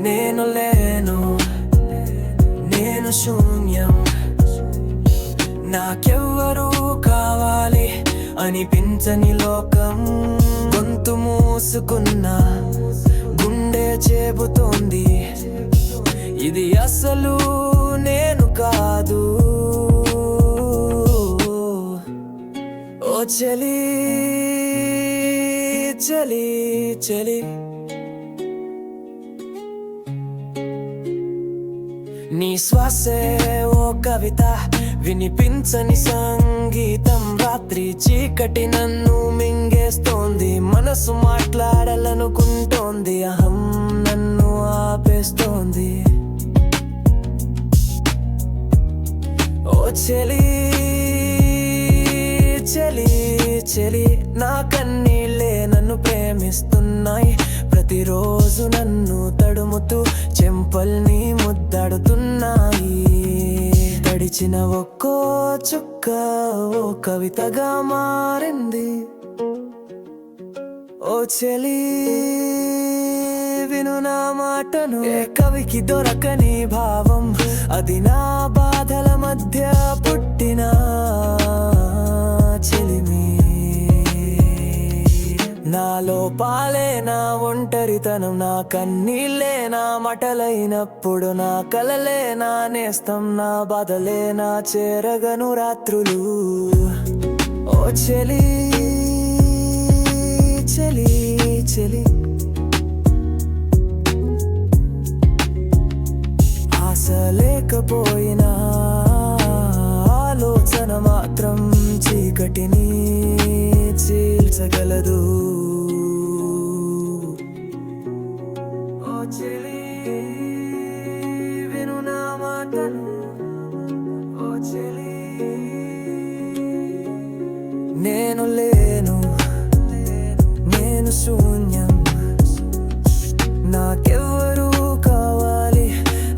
నేను లేను, నేను శూన్యం, నాకెవ్వరూ కావాలి అనిపించని లోకం. గొంతు మూసుకున్న గుండె చెబుతోంది, ఇది అసలు నేను కాదు. ఓ చలి చలి చలి, నీ శ్వాసే ఓ కవిత, వినిపించని సంగీతం. రాత్రి చీకటి నన్ను మింగేస్తోంది, మనసు మాట్లాడాలనుకుంటోంది, అహం నన్ను ఆపేస్తోంది. ఓ చలి చలి చలి, నా కన్నీళ్ళే నన్ను ప్రేమిస్తున్నాయి. ప్రతిరోజు నన్ను తడుముతూ చెంపల్ని ముద్దాడుతున్నాయి. తడిచిన ఒక్కో చుక్క ఓ కవితగా మారింది. ఓ చెలి విను నా మాటను, ఏ కవికి దొరకని భావం, అది నా బాధల మధ్య పుట్టిన చెలిమి. నా లోపాలే నా ఒంటరితనం, నా కన్నీళ్ళే నా మటలైనప్పుడు, నా కలలే నా నేస్తం, నా బాధలే నా చేరగను రాత్రులు. ఓ చెలి చలి చలి, ఆశ లేకపోయినా ఆలోచన మాత్రం చీకటిని చీల్చగలదు. ఓ చెలి విను నా మాటను, ఓ చెలి నేను లేను, నేను శూన్యం, నాకెవ్వరూ కావాలి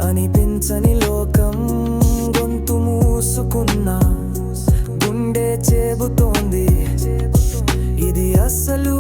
అనిపించని లోకం. గొంతు మూసుకున్న గుండె చెబుతోంది, ఇది అసలు